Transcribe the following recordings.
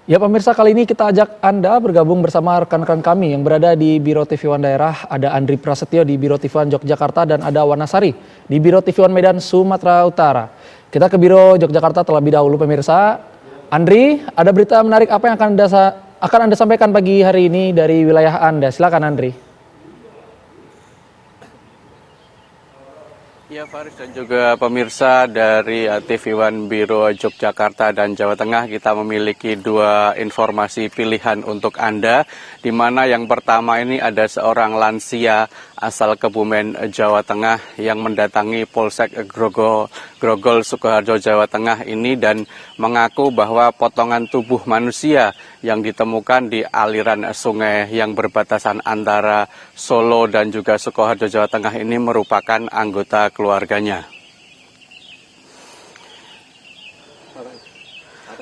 Ya pemirsa, kali ini kita ajak Anda bergabung bersama rekan-rekan kami yang berada di Biro TV One Daerah. Ada Andri Prasetyo di Biro TV One Yogyakarta dan ada Wanasari di Biro TV One Medan, Sumatera Utara. Kita ke Biro Yogyakarta terlebih dahulu pemirsa. Andri, ada berita menarik apa yang akan Anda sampaikan pagi hari ini dari wilayah Anda? Silakan Andri. Ya Faris dan juga pemirsa dari TV One Biro Yogyakarta dan Jawa Tengah, kita memiliki dua informasi pilihan untuk Anda, di mana yang pertama ini ada seorang lansia asal Kebumen, Jawa Tengah yang mendatangi Polsek Grogol, Sukoharjo, Jawa Tengah ini dan mengaku bahwa potongan tubuh manusia yang ditemukan di aliran sungai yang berbatasan antara Solo dan juga Sukoharjo, Jawa Tengah ini merupakan anggota keluarganya.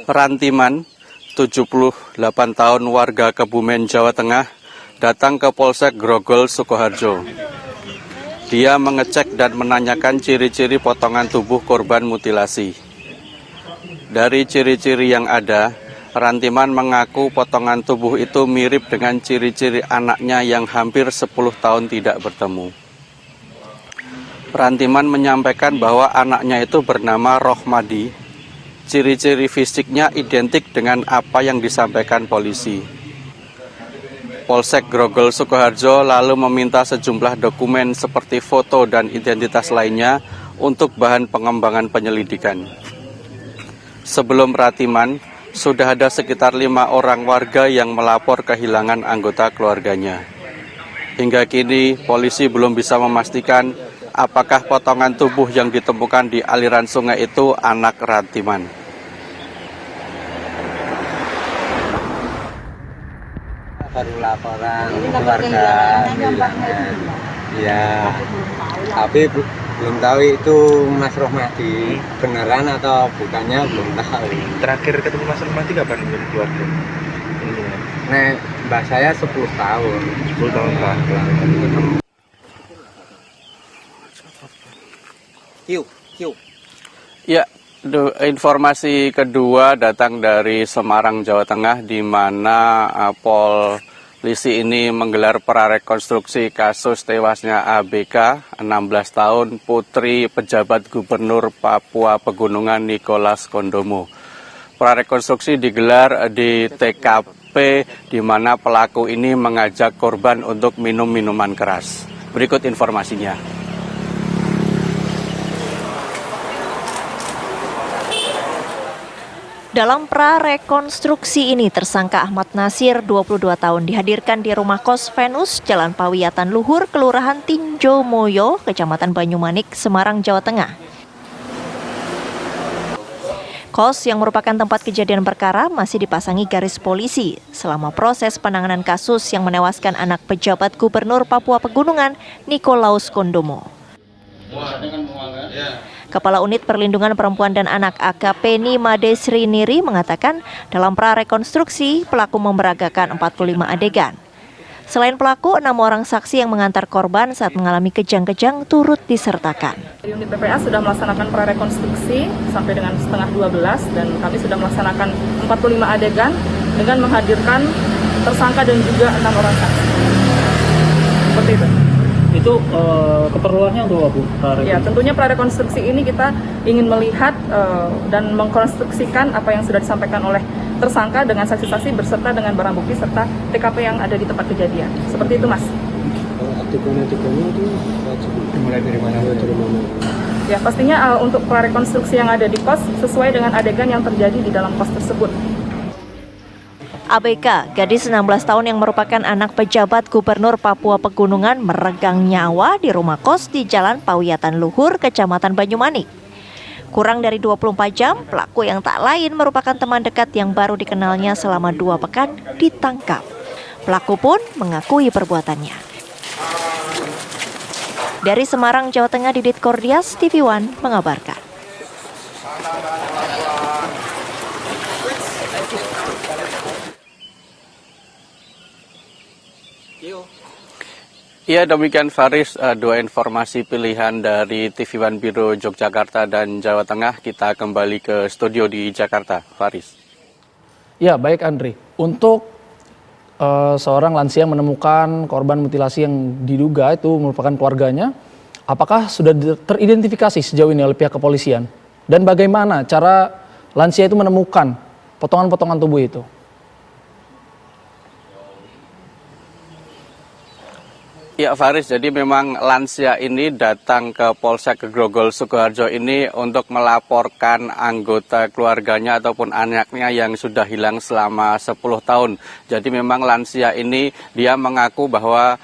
Rantiman, 78 tahun warga Kebumen, Jawa Tengah, datang ke Polsek Grogol, Sukoharjo. Dia mengecek dan menanyakan ciri-ciri potongan tubuh korban mutilasi. Dari ciri-ciri yang ada, Rantiman mengaku potongan tubuh itu mirip dengan ciri-ciri anaknya yang hampir 10 tahun tidak bertemu. Rantiman menyampaikan bahwa anaknya itu bernama Rohmadi. Ciri-ciri fisiknya identik dengan apa yang disampaikan polisi. Polsek Grogol, Sukoharjo lalu meminta sejumlah dokumen seperti foto dan identitas lainnya untuk bahan pengembangan penyelidikan. Sebelum Rantiman, sudah ada sekitar 5 orang warga yang melapor kehilangan anggota keluarganya. Hingga kini, polisi belum bisa memastikan apakah potongan tubuh yang ditemukan di aliran sungai itu anak Rantiman. Baru laporan keluarga kehilangan. Ya, tapi belum tahu itu Mas Rohmadi beneran atau bukannya belum tahu. Terakhir ketemu Mas Rohmadi kapan menjadi keluarga? Nek mbak saya 10 tahun. 10 tahun lah. Ya, informasi kedua datang dari Semarang, Jawa Tengah, di mana polisi ini menggelar prarekonstruksi kasus tewasnya ABK, 16 tahun, putri pejabat Gubernur Papua Pegunungan Nicholas Kondomo. Prarekonstruksi digelar di TKP, di mana pelaku ini mengajak korban untuk minum minuman keras. Berikut informasinya. Dalam prarekonstruksi ini, tersangka Ahmad Nasir, 22 tahun, dihadirkan di rumah kos Venus, Jalan Pawiyatan Luhur, Kelurahan Tinjo Moyo, Kecamatan Banyumanik, Semarang, Jawa Tengah. Kos yang merupakan tempat kejadian perkara masih dipasangi garis polisi selama proses penanganan kasus yang menewaskan anak pejabat Gubernur Papua Pegunungan, Nicholas Kondomo. Kepala Unit Perlindungan Perempuan dan Anak AKP Nima Desri Niri mengatakan dalam prarekonstruksi pelaku memeragakan 45 adegan. Selain pelaku, 6 orang saksi yang mengantar korban saat mengalami kejang-kejang turut disertakan. Unit PPA sudah melaksanakan prarekonstruksi sampai dengan setengah 12 dan kami sudah melaksanakan 45 adegan dengan menghadirkan tersangka dan juga 6 orang saksi. Seperti itu. Itu keperluannya untuk apa, Bu? Ya, tentunya prarekonstruksi ini kita ingin melihat dan mengkonstruksikan apa yang sudah disampaikan oleh tersangka dengan saksi-saksi berserta dengan barang bukti serta TKP yang ada di tempat kejadian. Seperti itu, Mas. Adegan-adegannya itu dimulai dari mana? Ya, pastinya untuk prarekonstruksi yang ada di kos sesuai dengan adegan yang terjadi di dalam kos tersebut. ABK, gadis 16 tahun yang merupakan anak pejabat Gubernur Papua Pegunungan, meregang nyawa di rumah kos di Jalan Pawiyatan Luhur, Kecamatan Banyumanik. Kurang dari 24 jam, pelaku yang tak lain merupakan teman dekat yang baru dikenalnya selama 2 pekan ditangkap. Pelaku pun mengakui perbuatannya. Dari Semarang, Jawa Tengah, Didit Kordias, TV One mengabarkan. Ya, demikian Faris, dua informasi pilihan dari TV One Biro Yogyakarta dan Jawa Tengah. Kita kembali ke studio di Jakarta, Faris. Ya, baik Andri. Untuk seorang lansia yang menemukan korban mutilasi yang diduga itu merupakan keluarganya, apakah sudah teridentifikasi sejauh ini oleh pihak kepolisian? Dan bagaimana cara lansia itu menemukan potongan-potongan tubuh itu? Ya Faris, jadi memang lansia ini datang ke Polsek Grogol Sukoharjo ini untuk melaporkan anggota keluarganya ataupun anaknya yang sudah hilang selama 10 tahun. Jadi memang lansia ini dia mengaku bahwa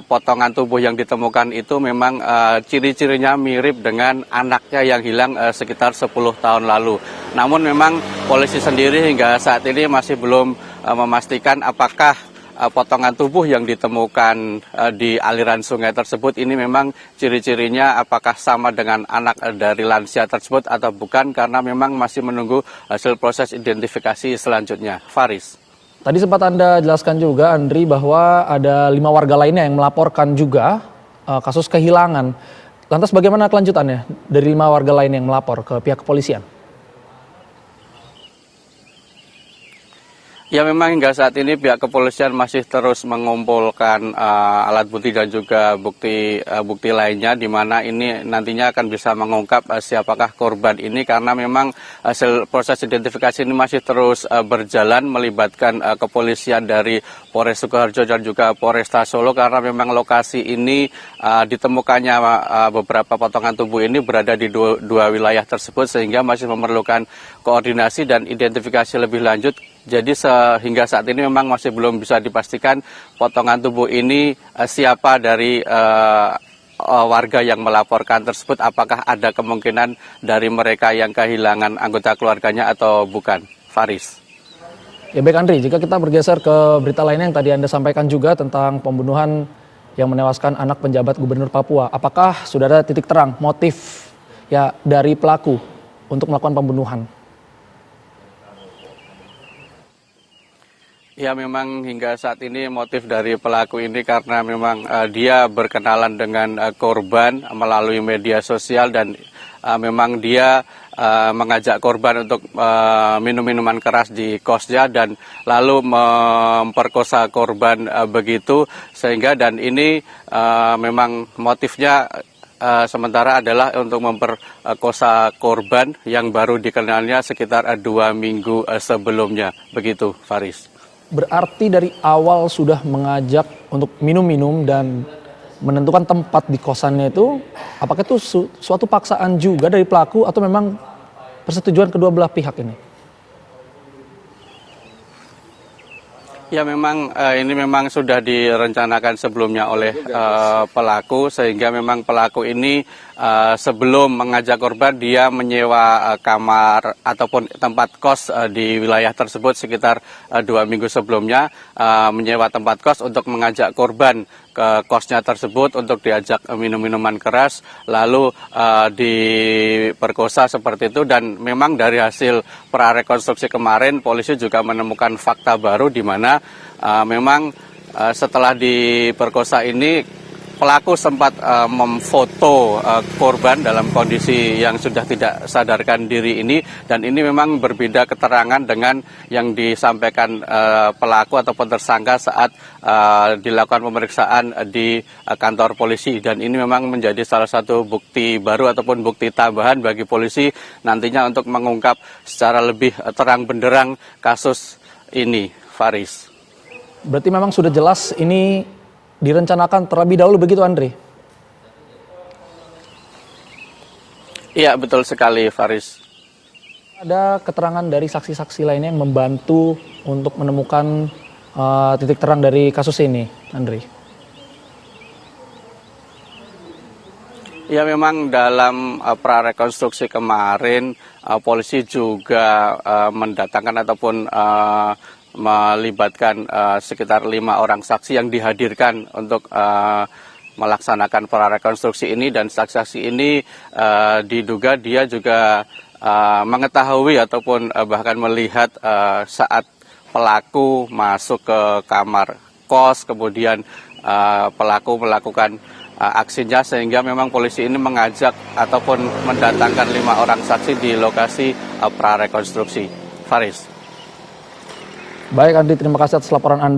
potongan tubuh yang ditemukan itu memang ciri-cirinya mirip dengan anaknya yang hilang sekitar 10 tahun lalu. Namun memang polisi sendiri hingga saat ini masih belum memastikan apakah potongan tubuh yang ditemukan di aliran sungai tersebut ini memang ciri-cirinya apakah sama dengan anak dari lansia tersebut atau bukan, karena memang masih menunggu hasil proses identifikasi selanjutnya. Faris. Tadi sempat Anda jelaskan juga, Andri, bahwa ada 5 warga lainnya yang melaporkan juga kasus kehilangan. Lantas bagaimana kelanjutannya dari 5 warga lain yang melapor ke pihak kepolisian? Ya memang hingga saat ini pihak kepolisian masih terus mengumpulkan alat bukti dan juga bukti lainnya, di mana ini nantinya akan bisa mengungkap siapakah korban ini, karena memang hasil proses identifikasi ini masih terus berjalan melibatkan kepolisian dari Polres Sukoharjo dan juga Polresta Solo, karena memang lokasi ini ditemukannya beberapa potongan tubuh ini berada di dua wilayah tersebut, sehingga masih memerlukan koordinasi dan identifikasi lebih lanjut. Jadi sehingga saat ini memang masih belum bisa dipastikan potongan tubuh ini siapa dari warga yang melaporkan tersebut, apakah ada kemungkinan dari mereka yang kehilangan anggota keluarganya atau bukan. Faris. Ya baik Andri, jika kita bergeser ke berita lainnya yang tadi Anda sampaikan juga tentang pembunuhan yang menewaskan anak penjabat Gubernur Papua, apakah sudah ada titik terang motif ya dari pelaku untuk melakukan pembunuhan? Ya memang hingga saat ini motif dari pelaku ini karena memang dia berkenalan dengan korban melalui media sosial, dan memang dia mengajak korban untuk minum minuman keras di kosnya dan lalu memperkosa korban begitu, sehingga dan ini memang motifnya sementara adalah untuk memperkosa korban yang baru dikenalnya sekitar 2 minggu sebelumnya, begitu Faris. Berarti dari awal sudah mengajak untuk minum-minum dan menentukan tempat di kosannya itu, apakah itu suatu paksaan juga dari pelaku atau memang persetujuan kedua belah pihak ini? Ya memang ini memang sudah direncanakan sebelumnya oleh pelaku, sehingga memang pelaku ini sebelum mengajak korban dia menyewa kamar ataupun tempat kos di wilayah tersebut sekitar 2 minggu sebelumnya, menyewa tempat kos untuk mengajak korban ke kosnya tersebut untuk diajak minum-minuman keras, lalu diperkosa seperti itu. Dan memang dari hasil prarekonstruksi kemarin polisi juga menemukan fakta baru di mana memang setelah diperkosa ini pelaku sempat memfoto korban dalam kondisi yang sudah tidak sadarkan diri ini, dan ini memang berbeda keterangan dengan yang disampaikan pelaku ataupun tersangka saat dilakukan pemeriksaan di kantor polisi, dan ini memang menjadi salah satu bukti baru ataupun bukti tambahan bagi polisi nantinya untuk mengungkap secara lebih terang benderang kasus ini, Faris. Berarti memang sudah jelas ini direncanakan terlebih dahulu begitu Andri? Iya betul sekali Faris. Ada keterangan dari saksi-saksi lainnya yang membantu untuk menemukan titik terang dari kasus ini, Andri? Ya memang dalam prarekonstruksi kemarin polisi juga mendatangkan ataupun melibatkan sekitar 5 orang saksi yang dihadirkan untuk melaksanakan prarekonstruksi ini, dan saksi-saksi ini diduga dia juga mengetahui ataupun bahkan melihat saat pelaku masuk ke kamar kos, kemudian pelaku melakukan aksinya, sehingga memang polisi ini mengajak ataupun mendatangkan 5 orang saksi di lokasi prarekonstruksi. Faris. Baik Andi, terima kasih atas laporan Anda.